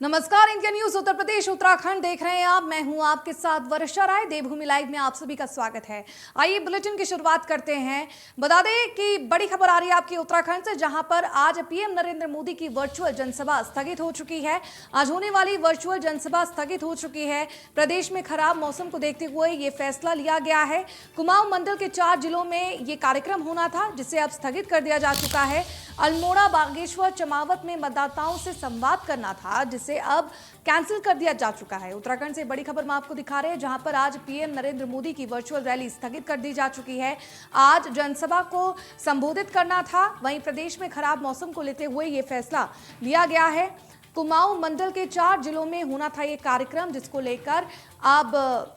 नमस्कार, India news Uttar Pradesh Uttarakhand देख रहे हैं आप। मैं हूं आपके साथ वर्षा राय। देवभूमि लाइव में आप सभी का स्वागत है। आइए बुलेटिन की शुरुआत करते हैं। बता दें कि बड़ी खबर आ रही है आपकी उत्तराखंड से, जहां पर आज पीएम नरेंद्र मोदी की वर्चुअल जनसभा स्थगित हो चुकी है। आज होने वाली वर्चुअल जनसभा स्थगित हो चुकी है। प्रदेश में खराब मौसम को देखते हुए ये फैसला लिया गया है। कुमाऊं मंडल के 4 जिलों में ये कार्यक्रम होना था, जिसे अब स्थगित कर दिया जा चुका है। अल्मोड़ा, बागेश्वर, चमावत में मतदाताओं से संवाद करना था, जिसे अब कैंसिल कर दिया जा चुका है। उत्तराखंड से बड़ी खबर हम आपको दिखा रहे हैं, जहां पर आज पीएम नरेंद्र मोदी की वर्चुअल रैली स्थगित कर दी जा चुकी है। आज जनसभा को संबोधित करना था, वहीं प्रदेश में खराब मौसम को लेते हुए ये फैसला लिया गया है। कुमाऊं मंडल के 4 जिलों में होना था ये कार्यक्रम, जिसको लेकर अब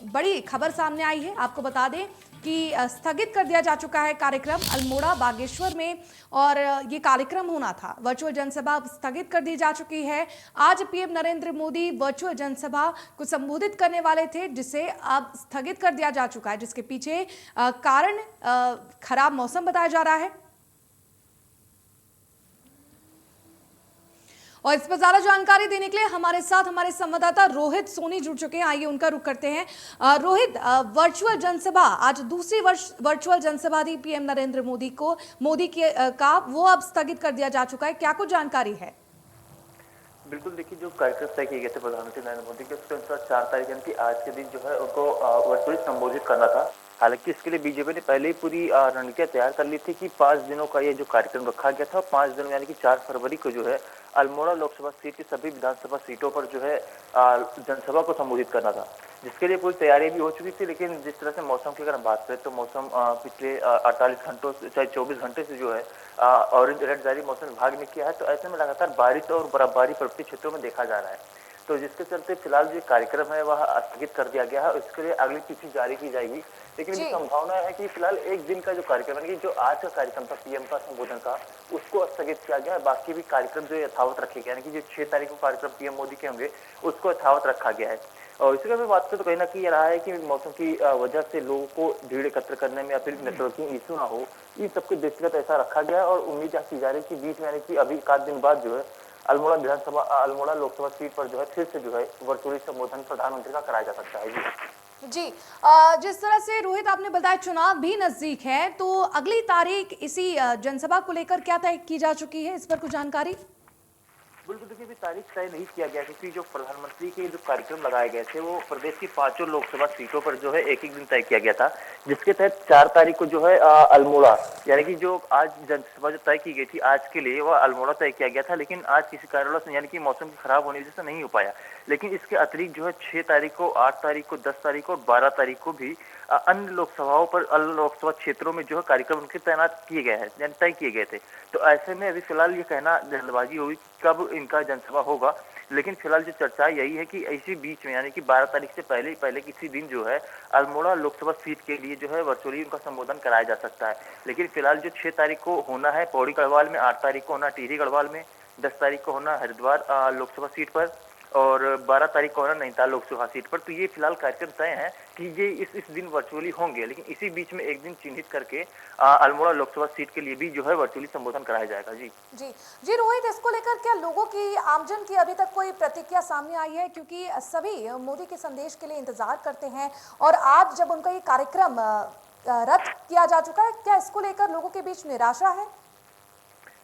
बड़ी खबर सामने आई है। आपको बता दें कि स्थगित कर दिया जा चुका है कार्यक्रम अल्मोड़ा, बागेश्वर में, और ये कार्यक्रम होना था। वर्चुअल जनसभा स्थगित कर दी जा चुकी है। आज पीएम नरेंद्र मोदी वर्चुअल जनसभा को संबोधित करने वाले थे, जिसे अब स्थगित कर दिया जा चुका है, जिसके पीछे कारण खराब मौसम बताया जा रहा है। और इस पर ज्यादा जानकारी देने के लिए हमारे साथ हमारे संवाददाता रोहित सोनी जुड़ चुके हैं। आइए उनका रुख करते हैं। रोहित, वर्चुअल जनसभा, आज दूसरी वर्चुअल जनसभा दी पीएम नरेंद्र मोदी का वो अब स्थगित कर दिया जा चुका है। क्या कुछ जानकारी है? बिल्कुल, देखिए, जो कार्यक्रम तय किए गए थे प्रधानमंत्री नरेंद्र मोदी के, उसके अनुसार 4 तारीख यानी कि आज के दिन जो है उनको वर्चुअली संबोधित करना था। हालांकि इसके लिए बीजेपी ने पहले ही पूरी रणनीतियां तैयार कर ली थी कि 5 दिनों का ये जो कार्यक्रम रखा गया था, 5 दिनों यानी कि 4 फरवरी को जो है अल्मोड़ा लोकसभा सीट की सभी विधानसभा सीटों पर जो है जनसभा को संबोधित करना था, जिसके लिए पूरी तैयारी भी हो चुकी थी। लेकिन जिस तरह से मौसम की अगर हम बात करें तो मौसम पिछले 48 घंटों से, चाहे 24 घंटे से जो है ऑरेंज अलर्ट जारी मौसम विभाग ने किया है। तो ऐसे में लगातार बारिश और बर्फबारी पर्वतीय क्षेत्रों में देखा जा रहा है। तो जिसके चलते फिलहाल जो कार्यक्रम है वह स्थगित कर दिया गया है। इसके लिए अगली तिथि जारी की जाएगी। लेकिन ये संभावना है कि फिलहाल एक दिन का जो कार्यक्रम है, जो आज का कार्यक्रम था पीएम का संबोधन का, उसको स्थगित किया गया है। बाकी भी कार्यक्रम जो यथावत रखे गए, यानी कि जो 6 तारीख को कार्यक्रम पीएम मोदी के होंगे उसको यथावत रखा गया है। और इसी का भी बात करें तो कहीं ना कहीं ये रहा है कि मौसम की वजह से लोगों को भीड़ एकत्र करने में या फिर नेटवर्किंग इशू ना हो, इन सबके दृष्टिगत ऐसा रखा गया है। और उम्मीद की जा रही है कि बीच में, यानी कि अभी 1 दिन बाद जो है अल्मोड़ा लोकसभा सीट पर जो है फिर से जो है वर्चुअली संबोधन प्रधानमंत्री का कराया जा सकता है। जी, जिस तरह से रोहित आपने बताया चुनाव भी नजदीक है, तो अगली तारीख इसी जनसभा को लेकर क्या तय की जा चुकी है, इस पर कुछ जानकारी? बिल्कुल, देखिए, अभी तारीख तय नहीं किया गया, क्योंकि जो प्रधानमंत्री के जो कार्यक्रम लगाए गए थे वो प्रदेश की 5 लोकसभा सीटों पर जो है एक दिन तय किया गया था। जिसके तहत 4 तारीख को जो है अल्मोड़ा, यानी कि जो आज जनसभा जो तय की गई थी आज के लिए, वह अल्मोड़ा तय किया गया था। लेकिन आज किसी कारणवश से, यानी कि मौसम की खराब होने की वजह से नहीं हो पाया। लेकिन इसके अतिरिक्त जो है 6 तारीख को, 8 तारीख को, 10 तारीख को और 12 तारीख को भी अन्य लोकसभाओं पर, अन्य लोकसभा क्षेत्रों में जो है कार्यक्रम उनके तैनात किए गए हैं, यानी तय किए गए थे। तो ऐसे में अभी फिलहाल ये कहना जल्दबाजी होगी कब इनका जनसभा होगा। लेकिन फिलहाल जो चर्चा यही है कि इसी बीच में, यानी कि 12 तारीख से पहले किसी दिन जो है अल्मोड़ा लोकसभा सीट के लिए जो है वर्चुअली उनका संबोधन कराया जा सकता है। लेकिन फिलहाल जो 6 तारीख को होना है पौड़ी गढ़वाल में, 8 तारीख को होना टिहरी गढ़वाल में, 10 तारीख को होना हरिद्वार लोकसभा सीट पर, और 12 तारीख को होना नैनीताल लोकसभा सीट पर। तो ये फिलहाल कार्यक्रम तय है कि ये इस दिन वर्चुअली होंगे। लेकिन इसी बीच में एक दिन चिन्हित करके अल्मोड़ा लोकसभा सीट के लिए भी जो है वर्चुअली संबोधन कराया जाएगा। जी रोहित, इसको लेकर क्या लोगों की, आमजन की अभी तक कोई प्रतिक्रिया सामने आई है? क्योंकि सभी मोदी के संदेश के लिए इंतजार करते हैं, और आज जब उनका ये कार्यक्रम रद्द किया जा चुका है, क्या इसको लेकर लोगों के बीच निराशा है?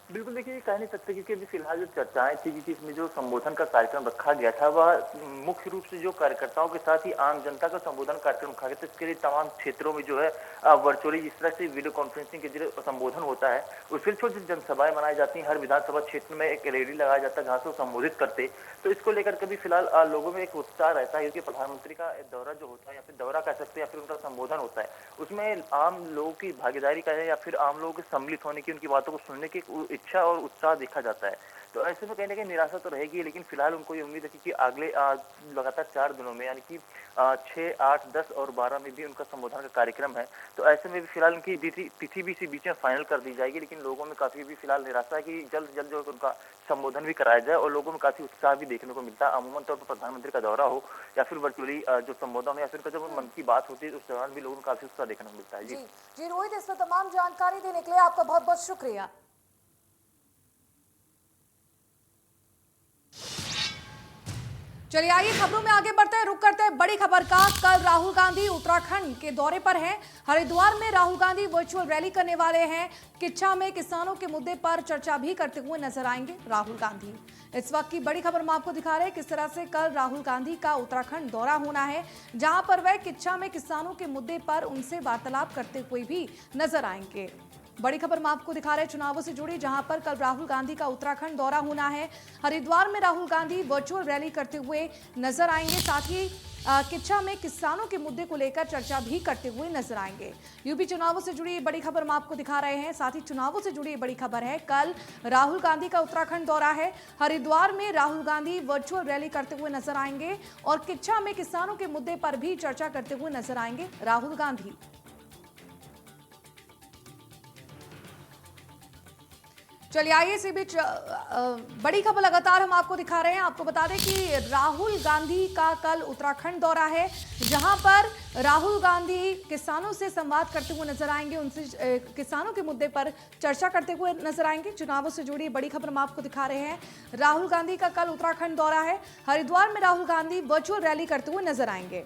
बिल्कुल, देखिए, ये कह नहीं सकते, क्योंकि अभी फिलहाल जो चर्चाएं थी कि इसमें जो संबोधन का कार्यक्रम रखा गया था वह मुख्य रूप से जो कार्यकर्ताओं के साथ ही आम जनता का संबोधन कार्यक्रम रखा गया था। इसके लिए तमाम क्षेत्रों में जो है वर्चुअली जिस तरह से वीडियो कॉन्फ्रेंसिंग के जरिए संबोधन होता है, उसके छोटी छोटी जनसभाएं बनाई जाती हैं। हर विधानसभा क्षेत्र में एक रैली लगाया जाता है जहाँ से वो संबोधित करते। तो इसको लेकर कभी फिलहाल लोगों में एक उत्साह रहता है, क्योंकि प्रधानमंत्री का दौरा जो होता है, या फिर दौरा कह सकते हैं, या फिर उनका संबोधन होता है, उसमें आम लोगों की भागीदारी का है, या फिर आम लोगों के सम्मिलित होने की, उनकी बातों को सुनने की इच्छा और उत्साह देखा जाता है। तो ऐसे में कहीं ना कहीं निराशा तो रहेगी। लेकिन फिलहाल उनको ये उम्मीद है कि अगले लगातार 4 दिनों में, यानी कि 6, 8, 10 और 12 में भी उनका संबोधन का कार्यक्रम है। तो ऐसे में भी फिलहाल उनकी तिथि भी इसी बीच में फाइनल कर दी जाएगी। लेकिन लोगों में काफी भी फिलहाल निराशा है कि जल्द से जल्द जो उनका संबोधन भी कराया जाए, और लोगों में काफी उत्साह भी देखने को मिलता है। अमूमन तौर पर प्रधानमंत्री का दौरा हो या फिर वर्चुअली जो संबोधन हो, या फिर जब मन की बात होती है, उस दौरान भी लोगों में काफी उत्साह देखने को मिलता है। जी रोहित, इस पर तमाम जानकारी देने के लिए आपका बहुत बहुत शुक्रिया। चलिए आइए खबरों में आगे बढ़ते हैं, रुक करते हैं बड़ी खबर का। कल राहुल गांधी उत्तराखंड के दौरे पर हैं। हरिद्वार में राहुल गांधी वर्चुअल रैली करने वाले हैं। किच्छा में किसानों के मुद्दे पर चर्चा भी करते हुए नजर आएंगे राहुल गांधी। इस वक्त की बड़ी खबर हम आपको दिखा रहे हैं किस तरह से कल राहुल गांधी का उत्तराखंड दौरा होना है, जहां पर वह किच्छा में किसानों के मुद्दे पर उनसे वार्तालाप करते हुए भी नजर आएंगे। बड़ी खबर हम आपको दिखा रहे हैं चुनावों से जुड़ी, जहां पर कल राहुल गांधी का उत्तराखंड दौरा होना है। हरिद्वार में राहुल गांधी वर्चुअल रैली करते हुए नजर आएंगे। साथ ही किच्छा में किसानों के मुद्दे को लेकर चर्चा भी करते हुए नजर आएंगे। यूपी चुनावों से जुड़ी बड़ी खबर हम आपको दिखा रहे हैं। साथ ही चुनावों से जुड़ी बड़ी खबर है, कल राहुल गांधी का उत्तराखंड दौरा है। हरिद्वार में राहुल गांधी वर्चुअल रैली करते हुए नजर आएंगे और किच्छा में किसानों के मुद्दे पर भी चर्चा करते हुए नजर आएंगे राहुल गांधी। चलिए आइए इसी बीच बड़ी खबर लगातार हम आपको दिखा रहे हैं। आपको बता दें कि राहुल गांधी का कल उत्तराखंड दौरा है, जहां पर राहुल गांधी किसानों से संवाद करते हुए नजर आएंगे, उनसे किसानों के मुद्दे पर चर्चा करते हुए नजर आएंगे। चुनावों से जुड़ी बड़ी खबर हम आपको दिखा रहे हैं। राहुल गांधी का कल उत्तराखंड दौरा है। हरिद्वार में राहुल गांधी वर्चुअल रैली करते हुए नजर आएंगे।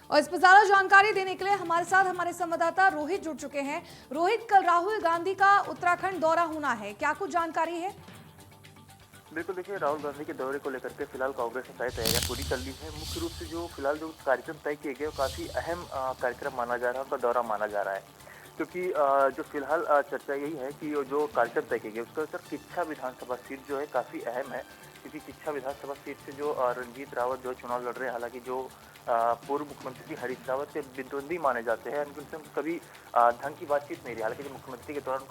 और इस पर ज्यादा जानकारी देने के लिए हमारे साथ हमारे संवाददाता रोहित जुड़ चुके हैं। रोहित, कल राहुल गांधी का उत्तराखंड दौरा होना है, क्या कुछ जानकारी है? बिल्कुल, देखिए राहुल गांधी के दौरे को लेकर के फिलहाल कांग्रेस ने सारी तैयारियां पूरी कर ली है। मुख्य रूप से जो फिलहाल जो कार्यक्रम तय किए गए वो काफी अहम कार्यक्रम माना जा रहा है, उनका दौरा माना जा रहा है। क्योंकि जो फिलहाल चर्चा यही है कि जो कार्यक्रम तय किए गए उसका सर किच्छा विधानसभा सीट जो है काफी अहम है। क्योंकि किच्छा विधानसभा सीट से जो रणजीत रावत जो चुनाव लड़ रहे हैं, हालांकि जो पूर्व मुख्यमंत्री हरीश रावत के प्रतिद्वंदी माने जाते हैं, उनसे कभी ढंग की बातचीत नहीं रही। हालांकि जो मुख्यमंत्री के दौरान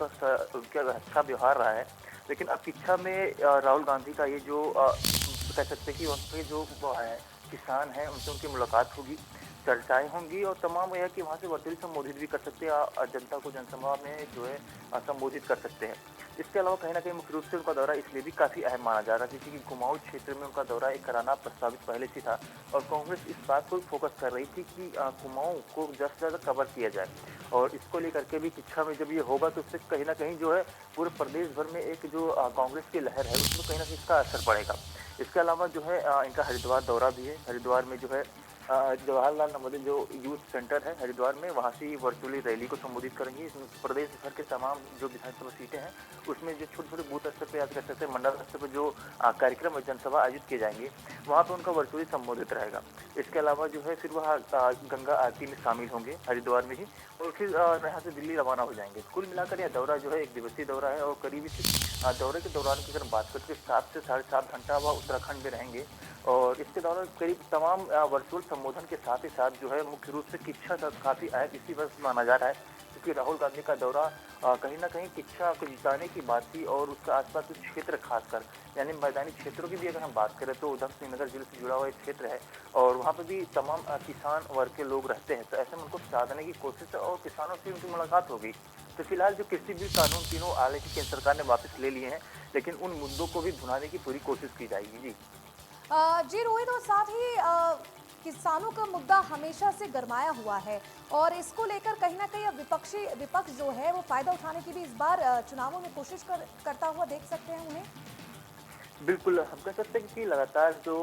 उनका अच्छा व्यवहार रहा है, लेकिन अब किच्छा में राहुल गांधी का ये जो कह सकते हैं कि वहाँ पे जो है किसान हैं उनसे उनकी मुलाकात होगी, चर्चाएं होंगी और तमाम यह कि वहाँ से वर्चुअली संबोधित भी कर सकते हैं, जनता को जनसभा में जो है संबोधित कर सकते हैं। इसके अलावा कहीं ना कहीं मुख्य रूप से उनका दौरा इसलिए भी काफी अहम माना जा रहा है क्योंकि कुमाऊं क्षेत्र में उनका दौरा एक कराना प्रस्तावित पहले से था और कांग्रेस इस बात को फोकस कर रही थी कि कुमाऊं को ज्यादा से ज्यादा कवर किया जाए। और इसको लेकर के भी किच्छा में जब ये होगा तो उससे कहीं ना कहीं जो है पूरे प्रदेश भर में एक जो कांग्रेस की लहर है उसमें कहीं ना कहीं इसका असर पड़ेगा। इसके अलावा जो है इनका हरिद्वार दौरा भी है। हरिद्वार में जो है जवाहरलाल नवोदय जो यूथ सेंटर है हरिद्वार में, वहाँ से वर्चुअली रैली को संबोधित करेंगे। इसमें प्रदेश भर के तमाम जो विधानसभा सीटें हैं उसमें जो छोटे छोटे बूथ स्तर पर याद कर सकते हैं, मंडल स्तर पर जो कार्यक्रम जनसभा आयोजित किए जाएंगे वहाँ पर उनका वर्चुअली संबोधित रहेगा। इसके अलावा जो है फिर वह गंगा आरती में शामिल होंगे हरिद्वार में ही और फिर यहाँ से दिल्ली रवाना हो जाएंगे। कुल मिलाकर यह दौरा जो है एक दिवसीय दौरा है और करीब इस दौरे के दौरान की अगर बात करते 7 से 7.5 घंटा वह उत्तराखंड में रहेंगे और इसके दौरान करीब तमाम वर्चुअल संबोधन के साथ ही साथ जो है मुख्य रूप से किच्छा काफी अहम इसी वक्त माना जा रहा है क्योंकि राहुल गांधी का दौरा कहीं ना कहीं किच्छा को जिताने की बात थी और उसके आसपास कुछ क्षेत्र खासकर यानी मैदानी क्षेत्रों की भी अगर हम बात करें तो उधम सिंह नगर जिले से जुड़ा हुआ एक क्षेत्र है और वहाँ पर भी तमाम किसान वर्ग के लोग रहते हैं, तो ऐसे में उनको साधने की कोशिश और किसानों से उनकी मुलाकात होगी। तो फिलहाल जो कृषि बिल कानून तीनों हालांकि केंद्र सरकार ने वापस ले लिए हैं, लेकिन उन मुद्दों को भी भुनाने की पूरी कोशिश की जाएगी। जी रोहित, और साथ ही किसानों का मुद्दा हमेशा से गरमाया हुआ है और इसको लेकर कहीं ना कहीं अब विपक्ष जो है वो फायदा उठाने की भी इस बार चुनावों में कोशिश करता हुआ देख सकते हैं उन्हें। बिल्कुल, हम कह सकते हैं कि लगातार जो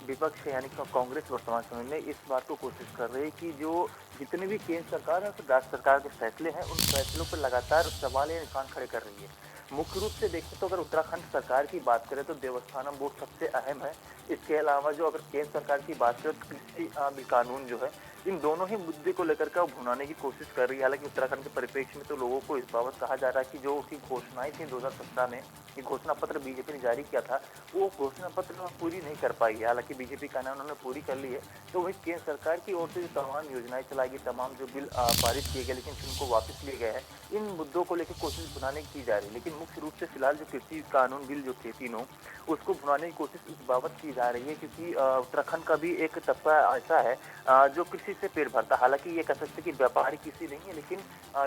विपक्ष है यानी कांग्रेस वर्तमान समय में इस बात को कोशिश कर रही है कि जो जितने भी केंद्र सरकार है और राज्य सरकार के फैसले हैं उन फैसलों पर लगातार सवाल या निशान खड़े कर रही है। मुख्य रूप से देखें तो अगर उत्तराखंड सरकार की बात करें तो देवस्थानम बोर्ड सबसे अहम है। इसके अलावा जो अगर केंद्र सरकार की बात करें तो कृषि कानून जो है, इन दोनों ही मुद्दे को लेकर के भुनाने की कोशिश कर रही है। हालांकि उत्तराखंड के परिप्रेक्ष्य में तो लोगों को इस बाबत कहा जा रहा है कि जो उसकी घोषणाएं थी 2017 में, ये घोषणा पत्र बीजेपी ने जारी किया था, वो घोषणा पत्र पूरी नहीं कर पाई है। हालांकि बीजेपी का नाम उन्होंने पूरी कर ली है, तो वही केंद्र सरकार की ओर से जो तमाम योजनाएं चलाई गई, तमाम जो बिल पारित किए गए लेकिन उनको वापस लिए गए हैं, इन मुद्दों को लेकर कोशिश भुनाने की जा रही है। लेकिन मुख्य रूप से फिलहाल जो कृषि कानून बिल जो थे तीनों, उसको भुनाने की कोशिश इस बाबत की जा रही है क्योंकि उत्तराखंड का भी एक तबका ऐसा है जो कृषि से पेट भरता है। हालांकि ये कह सकते हैं कि व्यापारी किसी नहीं है, लेकिन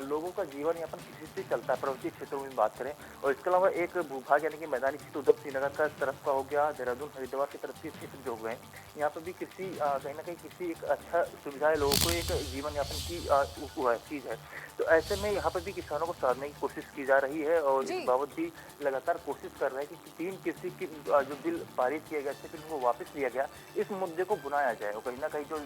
लोगों का जीवन यापन किसी से चलता है, पर्वतीय क्षेत्रों में बात करें। और इसके अलावा एक भूभाग यानी कि मैदानी क्षेत्र उधम श्रीनगर का तरफ का हो गया, देहरादून हरिद्वार की तरफ के क्षेत्र जो हो गए, यहाँ पर भी कृषि कहीं ना कहीं कृषि एक अच्छा सुविधा है, लोगों को एक जीवन यापन की वो है चीज है। तो ऐसे में यहाँ पर भी किसानों को साधने की कोशिश की जा रही है और जी। इस बाबत भी लगातार कोशिश कर रहे हैं कि तीन कृषि की जो बिल पारित किया गया फिर वो वापस लिया गया, इस मुद्दे को भुनाया जाए। और कहीं ना कहीं जो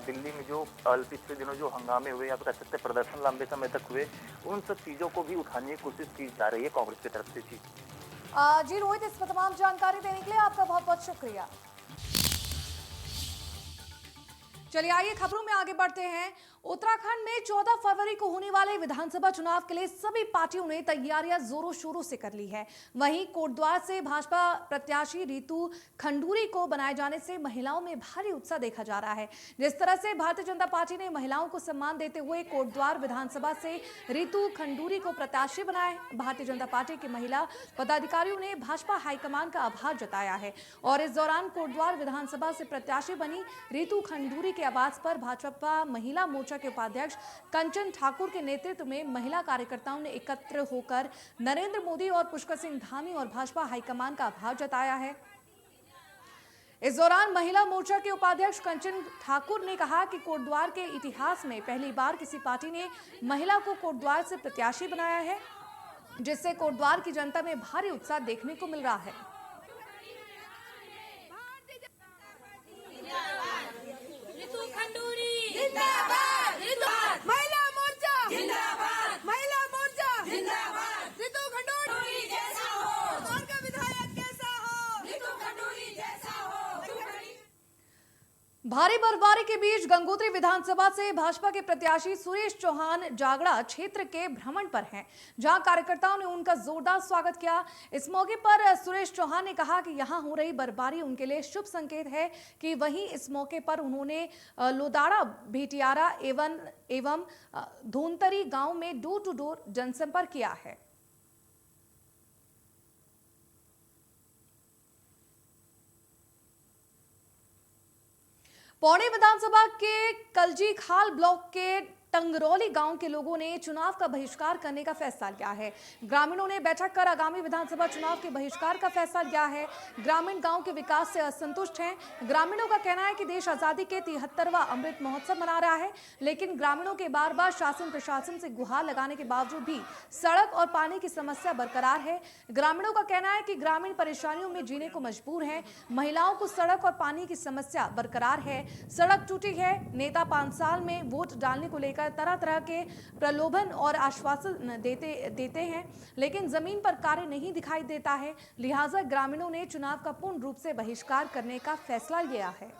दिल्ली में जो पिछले दिनों जो हंगामे हुए या कह सकते हैं प्रदर्शन लंबे समय तक हुए, उन सब चीजों को भी उठाने की कोशिश की जा रही है कांग्रेस की तरफ से। जी जी रोहित, इस पर तमाम जानकारी देने के लिए आपका बहुत बहुत शुक्रिया। चलिए आइए खबरों में आगे बढ़ते हैं। उत्तराखंड में 14 फरवरी को होने वाले विधानसभा चुनाव के लिए सभी पार्टियों ने तैयारियां जोरों शोरों से कर ली है। वहीं कोटद्वार से भाजपा प्रत्याशी रितु खंडूरी को बनाए जाने से महिलाओं में भारी उत्साह देखा जा रहा है। जिस तरह से भारतीय जनता पार्टी ने महिलाओं को सम्मान देते हुए कोटद्वार विधानसभा से रितु खंडूरी को प्रत्याशी बनाया है, भारतीय जनता पार्टी की महिला पदाधिकारियों ने भाजपा हाईकमान का आभार जताया है। और इस दौरान कोटद्वार विधानसभा से प्रत्याशी बनी रितु खंडूरी के आवास पर भाजपा महिला मोर्चा के उपाध्यक्ष कंचन ठाकुर के नेतृत्व में महिला कार्यकर्ताओं ने एकत्र होकर नरेंद्र मोदी और पुष्कर सिंह धामी और भाजपा हाईकमान का आभार जताया है। इस दौरान महिला मोर्चा के उपाध्यक्ष कंचन ठाकुर ने कहा कि कोटद्वार के इतिहास में पहली बार किसी पार्टी ने महिला को कोटद्वार से प्रत्याशी बनाया है, जिससे कोटद्वार की जनता में भारी उत्साह देखने को मिल रहा है। महिला मोर्चा जिंदाबाद, महिला मोर्चा जिंदाबाद। रितु खंडूरी जैसा हो, और का विधायक कैसा हो, रितु खंडूरी जैसा हो। भारी बर्फबारी के बीच गंगोत्री विधानसभा से भाजपा के प्रत्याशी सुरेश चौहान जागड़ा क्षेत्र के भ्रमण पर हैं, जहां कार्यकर्ताओं ने उनका जोरदार स्वागत किया। इस मौके पर सुरेश चौहान ने कहा कि यहां हो रही बर्फबारी उनके लिए शुभ संकेत है। कि वहीं इस मौके पर उन्होंने लोदाड़ा, भेटियारा एवं धोनतरी गांव में डोर टू डोर जनसंपर्क किया है। पौड़ी विधानसभा के कलजी खाल ब्लॉक के टंगरौली गांव के लोगों ने चुनाव का बहिष्कार करने का फैसला लिया है। ग्रामीणों ने बैठक कर आगामी विधानसभा चुनाव के बहिष्कार का फैसला लिया है। ग्रामीण गांव के विकास से असंतुष्ट हैं। ग्रामीणों का कहना है कि देश आजादी के 73वां अमृत महोत्सव मना रहा है, लेकिन ग्रामीणों के बार बार शासन प्रशासन से गुहार लगाने के बावजूद भी सड़क और पानी की समस्या बरकरार है। ग्रामीणों का कहना है कि ग्रामीण परेशानियों में जीने को मजबूर हैं। महिलाओं को सड़क और पानी की समस्या बरकरार है। सड़क टूटी है। नेता 5 साल में वोट डालने को लेकर तरह तरह के प्रलोभन और आश्वासन देते हैं, लेकिन जमीन पर कार्य नहीं दिखाई देता है। लिहाजा ग्रामीणों ने चुनाव का पूर्ण रूप से बहिष्कार करने का फैसला लिया है।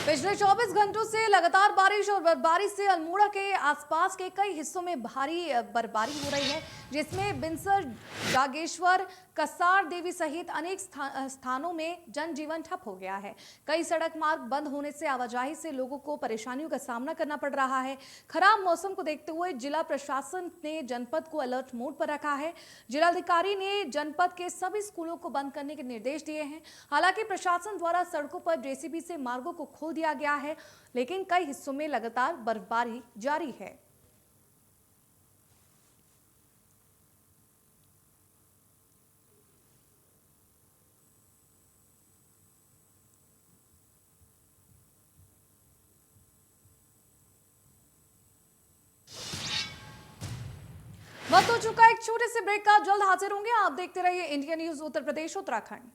पिछले 24 घंटों से लगातार बारिश और बर्फबारी से अल्मोड़ा के आसपास के कई हिस्सों में भारी बर्फबारी हो रही है, जिसमें बिनसर, जागेश्वर, कसार देवी सहित अनेक स्थानों में जनजीवन ठप हो गया है। कई सड़क मार्ग बंद होने से आवाजाही से लोगों को परेशानियों का सामना करना पड़ रहा है। खराब मौसम को देखते हुए जिला प्रशासन ने जनपद को अलर्ट मोड पर रखा है। जिलाधिकारी ने जनपद के सभी स्कूलों को बंद करने के निर्देश दिए हैं। हालांकि प्रशासन द्वारा सड़कों पर जेसीबी से मार्गों को खोल दिया गया है, लेकिन कई हिस्सों में लगातार बर्फबारी जारी है। वक्त हो चुका है एक छोटे से ब्रेक का, जल्द हाजिर होंगे। आप देखते रहिए इंडिया न्यूज उत्तर प्रदेश उत्तराखंड।